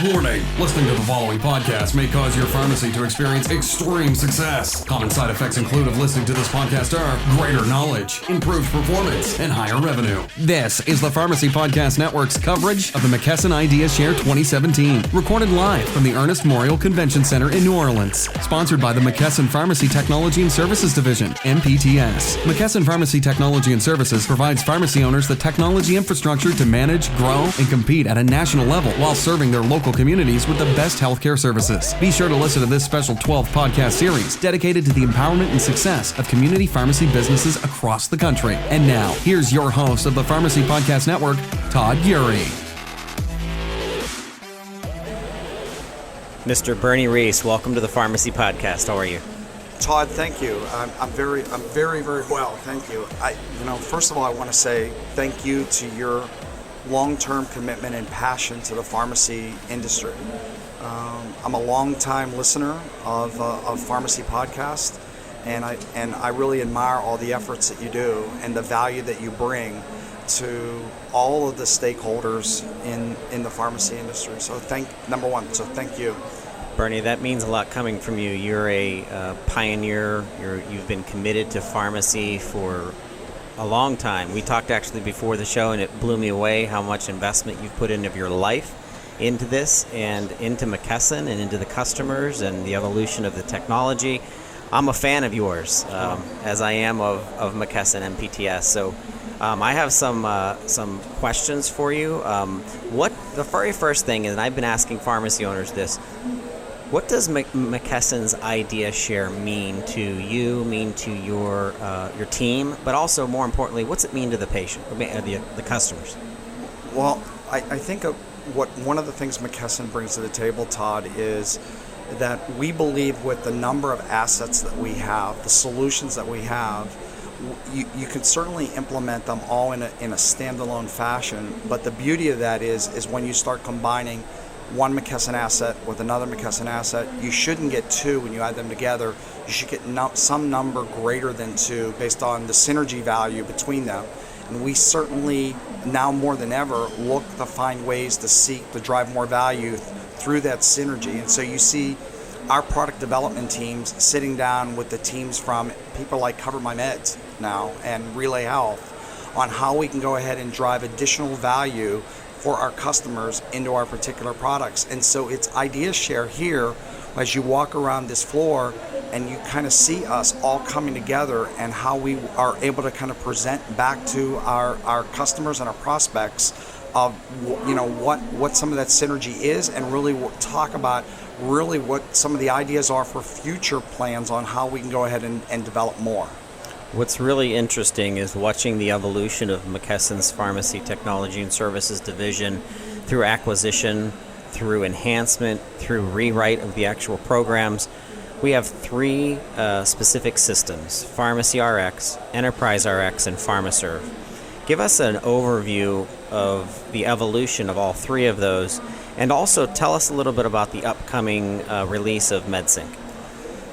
Warning, listening to the following podcast may cause your pharmacy to experience extreme success. Common side effects include of listening to this podcast are greater knowledge, improved performance, and higher revenue. This is the Pharmacy Podcast Network's coverage of the McKesson Idea Share 2017, recorded live from the Ernest Memorial Convention Center in New Orleans. Sponsored by the McKesson Pharmacy Technology and Services Division, MPTS. McKesson Pharmacy Technology and Services provides pharmacy owners the technology infrastructure to manage, grow, and compete at a national level while serving their local communities with the best healthcare services. Be sure to listen to this special 12th podcast series dedicated to the empowerment and success of community pharmacy businesses across the country. And now, here's your host of the Pharmacy Podcast Network, Todd Urey. Mr. Bernie Reese, welcome to the Pharmacy Podcast. How are you? Todd, thank you. I'm very well. Thank you. First of all, I want to say thank you to your long-term commitment and passion to the pharmacy industry. I'm a long-time listener of Pharmacy Podcast, and I really admire all the efforts that you do and the value that you bring to all of the stakeholders in the pharmacy industry. So thank you. Bernie, that means a lot coming from you. You're a pioneer. You've been committed to pharmacy for a long time. We talked actually before the show, and it blew me away how much investment you've put into your life into this and into McKesson and into the customers and the evolution of the technology. I'm a fan of yours, as I am of McKesson MPTS. So I have some questions for you. The very first thing, and I've been asking pharmacy owners this, what does McKesson's Idea Share mean to you, mean to your team, but also more importantly, what's it mean to the patient, the customers? Well, I think one of the things McKesson brings to the table, Todd, is that we believe with the number of assets that we have, the solutions that we have, you can certainly implement them all in a standalone fashion. But the beauty of that is when you start combining one McKesson asset with another McKesson asset, you shouldn't get two when you add them together. You should get some number greater than two based on the synergy value between them. And we certainly, now more than ever, look to find ways to drive more value through that synergy. And so you see our product development teams sitting down with the teams from people like Cover My Meds now and Relay Health on how we can go ahead and drive additional value for our customers into our particular products. And so it's Idea Share here as you walk around this floor and you kind of see us all coming together and how we are able to kind of present back to our customers and our prospects of what some of that synergy is, and really talk about really what some of the ideas are for future plans on how we can go ahead and develop more. What's really interesting is watching the evolution of McKesson's Pharmacy Technology and Services Division through acquisition, through enhancement, through rewrite of the actual programs. We have three specific systems: Pharmacy RX, Enterprise RX, and PharmaServe. Give us an overview of the evolution of all three of those, and also tell us a little bit about the upcoming release of MedSync.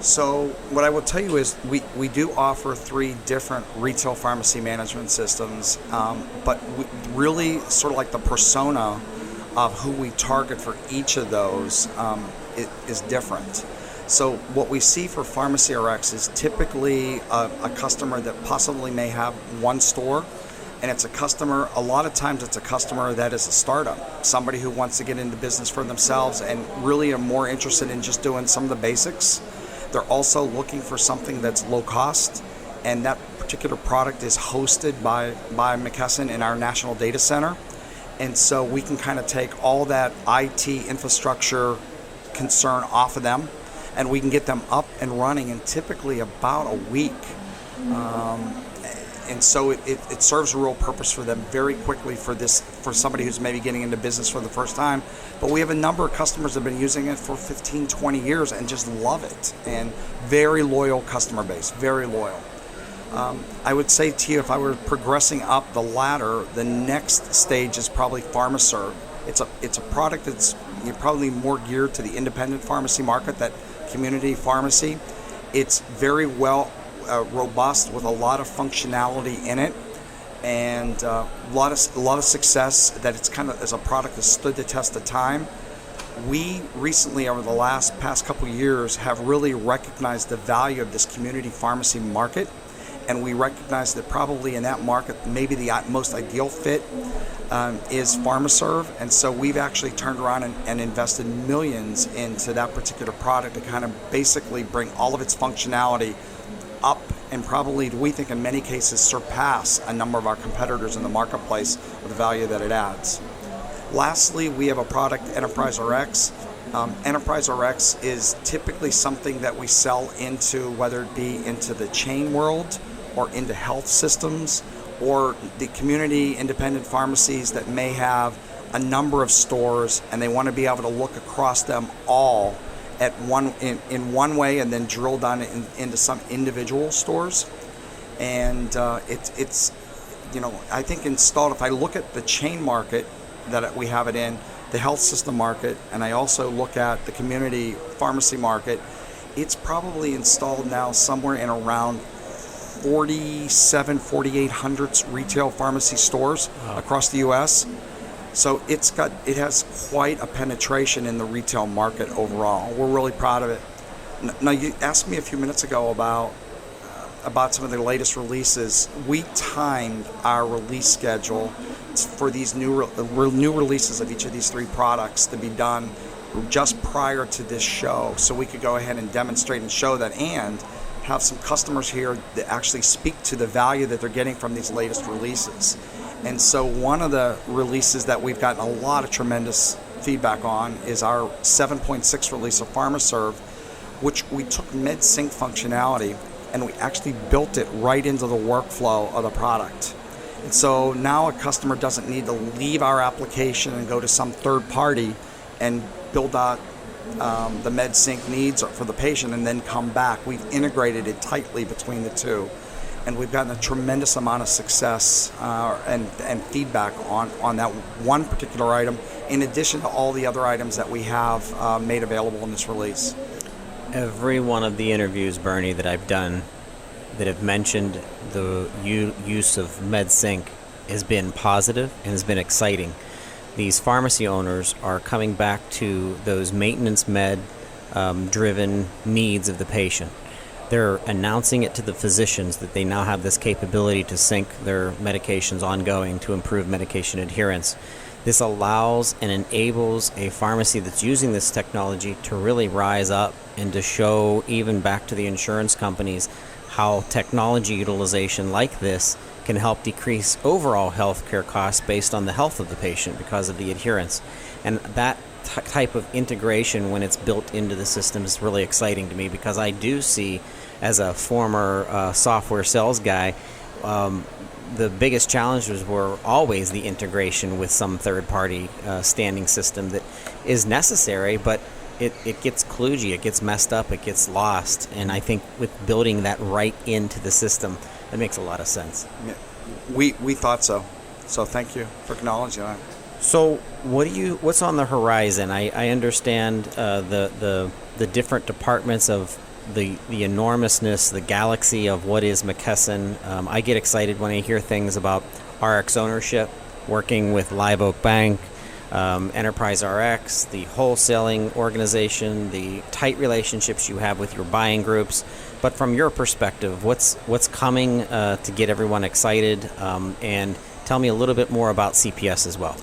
So what I will tell you is we do offer three different retail pharmacy management systems, but really sort of like the persona of who we target for each of those is different. So what we see for Pharmacy RX is typically a customer that possibly may have one store, and it's a lot of times it's a customer that is a startup, somebody who wants to get into business for themselves and really are more interested in just doing some of the basics. They're also looking for something that's low cost, and that particular product is hosted by McKesson in our national data center. And so we can kind of take all that IT infrastructure concern off of them, and we can get them up and running in typically about a week. And so it serves a real purpose for them very quickly for somebody who's maybe getting into business for the first time. But we have a number of customers that have been using it for 15, 20 years and just love it. And very loyal customer base, very loyal. I would say to you, if I were progressing up the ladder, the next stage is probably PharmaServe. It's a product that's probably more geared to the independent pharmacy market, that community pharmacy. It's very well robust with a lot of functionality in it, and a lot of success. That it's kind of as a product that stood the test of time. we recently, over the past couple of years, have really recognized the value of this community pharmacy market, and we recognize that probably in that market, maybe the most ideal fit is PharmaServe, and so we've actually turned around and invested millions into that particular product to kind of basically bring all of its functionality up and probably, we think in many cases, surpass a number of our competitors in the marketplace with the value that it adds. Lastly, we have a product, Enterprise RX. Enterprise RX is typically something that we sell into, whether it be into the chain world or into health systems or the community independent pharmacies that may have a number of stores and they want to be able to look across them all at in one way and then drill down into some individual stores. And it's I think installed, if I look at the chain market that we have it in, the health system market, and I also look at the community pharmacy market, it's probably installed now somewhere in around 4,800 retail pharmacy stores across the U.S. So it has quite a penetration in the retail market overall. We're really proud of it. Now, you asked me a few minutes ago about some of the latest releases. We timed our release schedule for these new releases of each of these three products to be done just prior to this show, so we could go ahead and demonstrate and show that, and have some customers here that actually speak to the value that they're getting from these latest releases. And so one of the releases that we've gotten a lot of tremendous feedback on is our 7.6 release of PharmaServe, which we took MedSync functionality and we actually built it right into the workflow of the product. And so now a customer doesn't need to leave our application and go to some third party and build out the MedSync needs for the patient and then come back. We've integrated it tightly between the two, and we've gotten a tremendous amount of success and feedback on that one particular item, in addition to all the other items that we have made available in this release. Every one of the interviews, Bernie, that I've done that have mentioned the use of MedSync has been positive and has been exciting. These pharmacy owners are coming back to those maintenance med driven needs of the patient. They're announcing it to the physicians that they now have this capability to sync their medications ongoing to improve medication adherence. This allows and enables a pharmacy that's using this technology to really rise up and to show even back to the insurance companies how technology utilization like this can help decrease overall healthcare costs based on the health of the patient because of the adherence. And that type of integration, when it's built into the system, is really exciting to me, because I do see, as a former software sales guy, the biggest challenges were always the integration with some third-party standing system that is necessary, but it gets kludgy, it gets messed up, it gets lost. And I think with building that right into the system, that makes a lot of sense. Yeah, we thought so. So thank you for acknowledging that. So what's on the horizon? I understand the different departments of the enormousness, the galaxy of what is McKesson. I get excited when I hear things about RX ownership, working with Live Oak Bank, Enterprise RX, the wholesaling organization, the tight relationships you have with your buying groups. But from your perspective, what's coming to get everyone excited? And tell me a little bit more about CPS as well.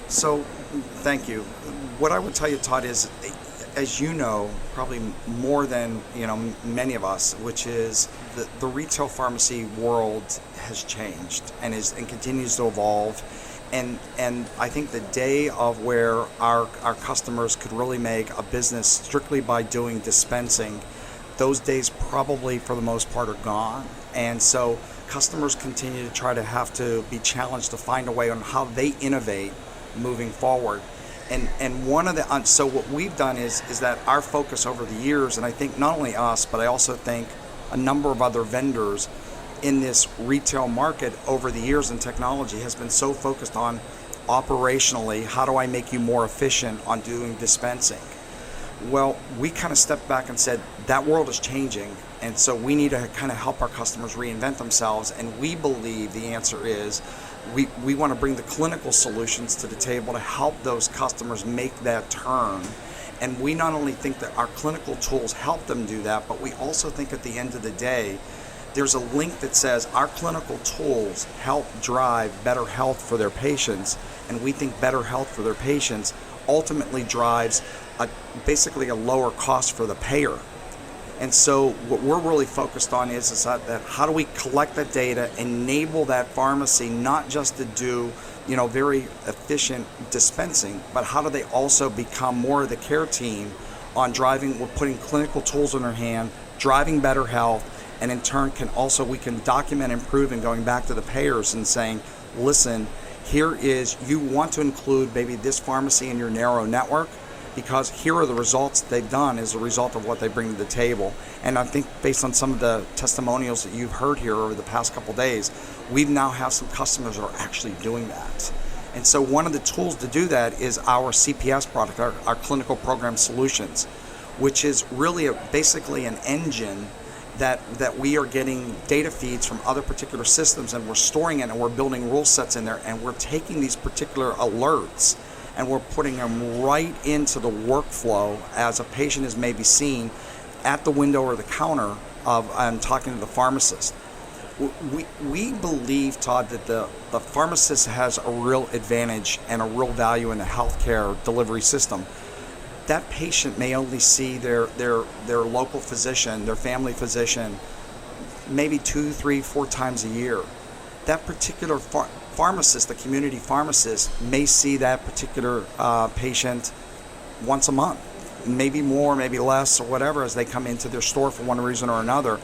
So, thank you. What I would tell you, Todd, is, as you know, probably more than many of us, which is the retail pharmacy world has changed and continues to evolve. And I think the day of where our customers could really make a business strictly by doing dispensing, those days probably for the most part are gone. And so customers continue to try to have to be challenged to find a way on how they innovate moving forward. And one of the so what we've done is that our focus over the years, and I think not only us, but I also think a number of other vendors in this retail market over the years in technology, has been so focused on operationally, how do I make you more efficient on doing dispensing? Well, we kind of stepped back and said that world is changing, and so we need to kind of help our customers reinvent themselves. And we believe the answer is we want to bring the clinical solutions to the table to help those customers make that turn. And we not only think that our clinical tools help them do that, but we also think at the end of the day, there's a link that says our clinical tools help drive better health for their patients, and we think better health for their patients ultimately drives basically a lower cost for the payer. And so what we're really focused on is that how do we collect that data, enable that pharmacy not just to do very efficient dispensing, but how do they also become more of the care team on we're putting clinical tools in their hand, driving better health, and in turn we can document, improve, and going back to the payers and saying, listen, you want to include maybe this pharmacy in your narrow network, because here are the results they've done as a result of what they bring to the table. And I think based on some of the testimonials that you've heard here over the past couple of days, we now have some customers that are actually doing that. And so one of the tools to do that is our CPS product, our Clinical Program Solutions, which is really basically an engine that we are getting data feeds from other particular systems, and we're storing it, and we're building rule sets in there, and we're taking these particular alerts and we're putting them right into the workflow as a patient is maybe seen at the window or the counter and talking to the pharmacist. We believe, Todd, that the pharmacist has a real advantage and a real value in the healthcare delivery system. That patient may only see their local physician, their family physician, maybe 2, 3, 4 times a year. That particular pharmacist, the community pharmacist, may see that particular patient once a month, maybe more, maybe less, or whatever, as they come into their store for one reason or another.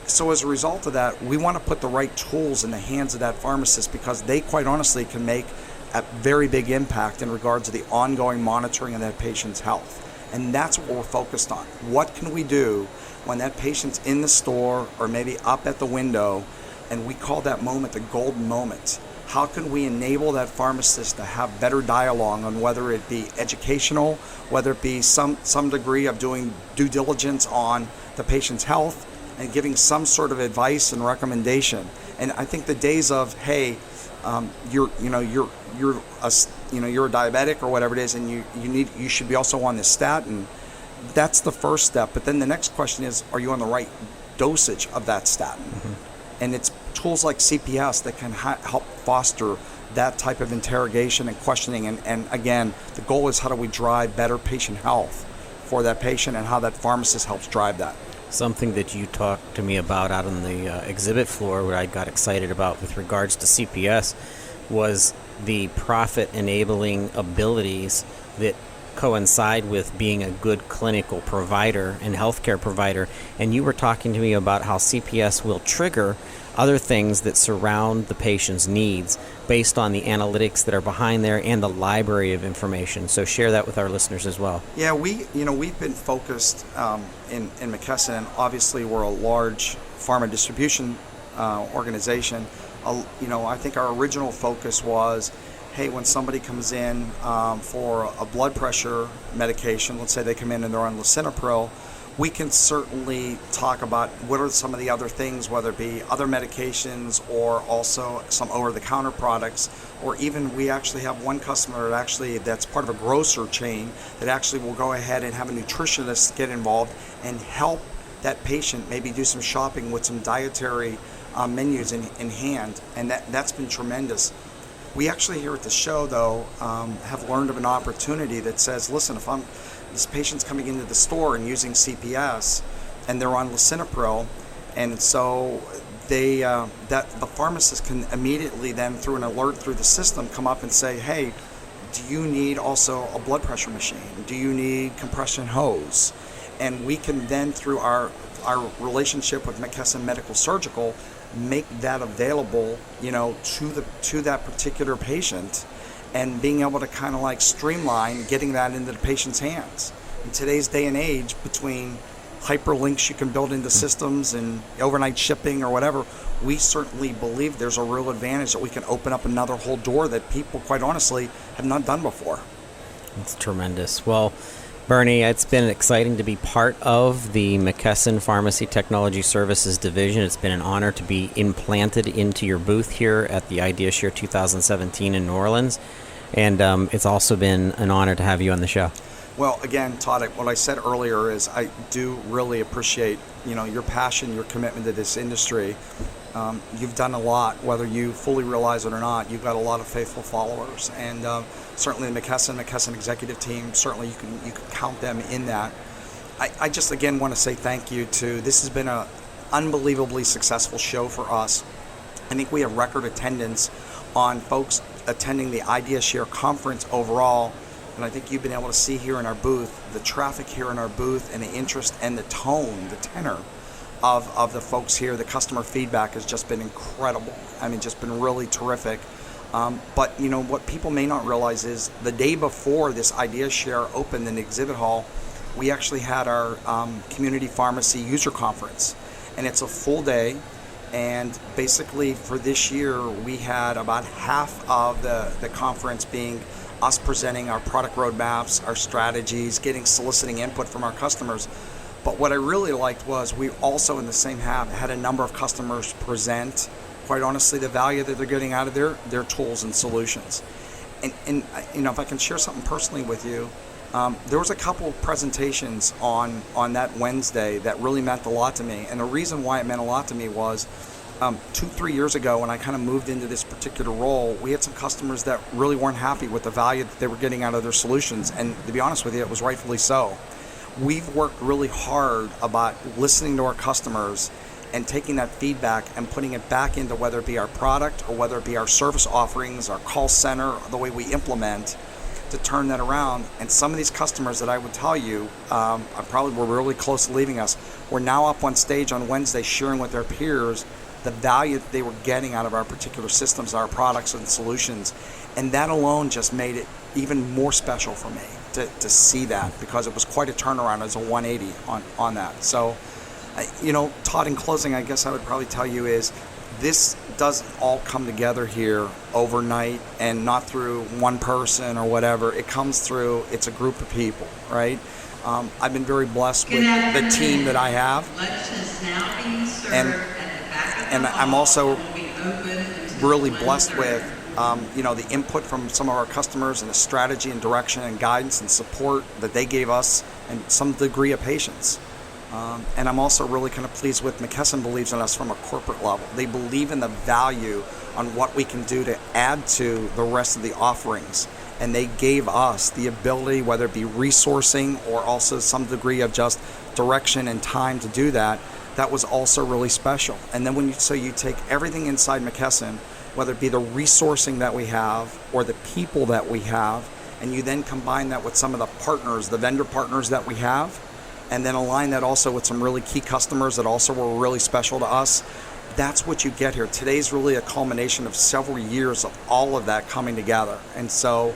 So as a result of that, we want to put the right tools in the hands of that pharmacist, because they quite honestly can make a very big impact in regards to the ongoing monitoring of that patient's health. And that's what we're focused on. What can we do when that patient's in the store or maybe up at the window, and we call that moment the golden moment? How can we enable that pharmacist to have better dialogue on whether it be educational, whether it be some degree of doing due diligence on the patient's health and giving some sort of advice and recommendation. And I think the days of, hey, you're a diabetic or whatever it is, and you should be also on this statin. That's the first step. But then the next question is, are you on the right dosage of that statin? Mm-hmm. And it's tools like CPS that can help foster that type of interrogation and questioning. And again, the goal is how do we drive better patient health for that patient, and how that pharmacist helps drive that. Something that you talked to me about out on the exhibit floor, where I got excited about with regards to CPS, was the profit-enabling abilities that coincide with being a good clinical provider and healthcare provider. And you were talking to me about how CPS will trigger other things that surround the patient's needs based on the analytics that are behind there and the library of information. So share that with our listeners as well. Yeah, we've been focused in McKesson, and obviously we're a large pharma distribution organization. I think our original focus was, hey, when somebody comes in for a blood pressure medication, let's say they come in and they're on lisinopril, we can certainly talk about what are some of the other things, whether it be other medications or also some over-the-counter products, or even we actually have one customer that's part of a grocer chain that actually will go ahead and have a nutritionist get involved and help that patient maybe do some shopping with some dietary menus in hand, and that's been tremendous. We actually here at the show, though, have learned of an opportunity that says, listen, if this patient's coming into the store and using CPS, and they're on lisinopril, and so the pharmacist can immediately then, through an alert through the system, come up and say, hey, do you need also a blood pressure machine? Do you need compression hose? And we can then, through our relationship with McKesson Medical Surgical, make that available, to that particular patient, and being able to kind of like streamline getting that into the patient's hands. In today's day and age, between hyperlinks you can build into systems and overnight shipping or whatever, we certainly believe there's a real advantage that we can open up another whole door that people, quite honestly, have not done before. That's tremendous. Well, Bernie, it's been exciting to be part of the McKesson Pharmacy Technology Services Division. It's been an honor to be implanted into your booth here at the IdeaShare 2017 in New Orleans. And it's also been an honor to have you on the show. Well, again, Todd, what I said earlier is I do really appreciate, your passion, your commitment to this industry. You've done a lot, whether you fully realize it or not. You've got a lot of faithful followers, and certainly the McKesson executive team. Certainly, you can count them in that. I just again want to say thank you to. This has been an unbelievably successful show for us. I think we have record attendance on folks attending the IdeaShare conference overall. And I think you've been able to see here in our booth, the traffic here in our booth and the interest and the tone, the tenor of the folks here. The customer feedback has just been incredible. I mean, just been really terrific. But, what people may not realize is the day before this IdeaShare opened in the exhibit hall, we actually had our community pharmacy user conference. And it's a full day. And basically for this year, we had about half of the conference being us presenting our product roadmaps, our strategies, soliciting input from our customers. But what I really liked was we also in the same half had a number of customers present, quite honestly, the value that they're getting out of their tools and solutions. And if I can share something personally with you, there was a couple of presentations on that Wednesday that really meant a lot to me. And the reason why it meant a lot to me was 2-3 years ago, when I kind of moved into this particular role, we had some customers that really weren't happy with the value that they were getting out of their solutions. And to be honest with you, it was rightfully so. We've worked really hard about listening to our customers and taking that feedback and putting it back into whether it be our product or whether it be our service offerings, our call center, the way we implement to turn that around. And some of these customers that I would tell you probably were really close to leaving us, were now up on stage on Wednesday sharing with their peers the value that they were getting out of our particular systems, our products and solutions. And that alone just made it even more special for me to see that, because it was quite a turnaround as a 180 on that. So, Todd, in closing, I guess I would probably tell you is this doesn't all come together here overnight and not through one person or whatever. It comes through, it's a group of people, right? I've been very blessed with the team that I have. And I'm also really blessed with, the input from some of our customers and the strategy and direction and guidance and support that they gave us and some degree of patience. And I'm also really kind of pleased with McKesson believes in us from a corporate level. They believe in the value on what we can do to add to the rest of the offerings. And they gave us the ability, whether it be resourcing or also some degree of just direction and time to do that. That was also really special. And then you take everything inside McKesson, whether it be the resourcing that we have or the people that we have, and you then combine that with some of the partners, the vendor partners that we have, and then align that also with some really key customers that also were really special to us. That's what you get here. Today's really a culmination of several years of all of that coming together. And so,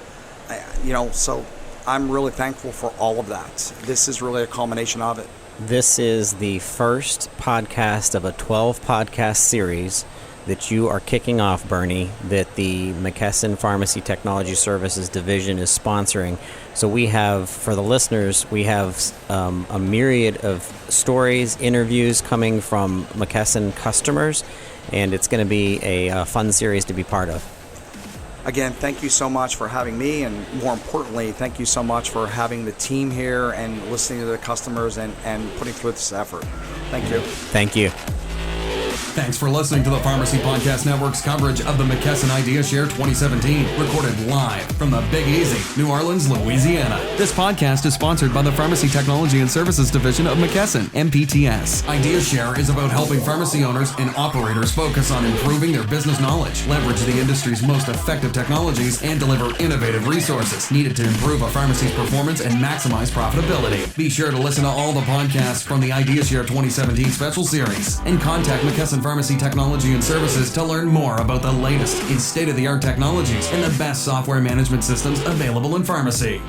I'm really thankful for all of that. This is really a culmination of it. This is the first podcast of a 12-podcast series that you are kicking off, Bernie, that the McKesson Pharmacy Technology Services Division is sponsoring. So we have, for the listeners, we have a myriad of stories, interviews coming from McKesson customers, and it's going to be a fun series to be part of. Again, thank you so much for having me, and more importantly, thank you so much for having the team here and listening to the customers and putting through this effort. Thank you. Thank you. Thanks for listening to the Pharmacy Podcast Network's coverage of the McKesson IdeaShare 2017, recorded live from the Big Easy, New Orleans, Louisiana. This podcast is sponsored by the Pharmacy Technology and Services Division of McKesson, MPTS. IdeaShare is about helping pharmacy owners and operators focus on improving their business knowledge, leverage the industry's most effective technologies, and deliver innovative resources needed to improve a pharmacy's performance and maximize profitability. Be sure to listen to all the podcasts from the IdeaShare 2017 special series and contact McKesson Pharmacy Technology and Services to learn more about the latest in state-of-the-art technologies and the best software management systems available in pharmacy.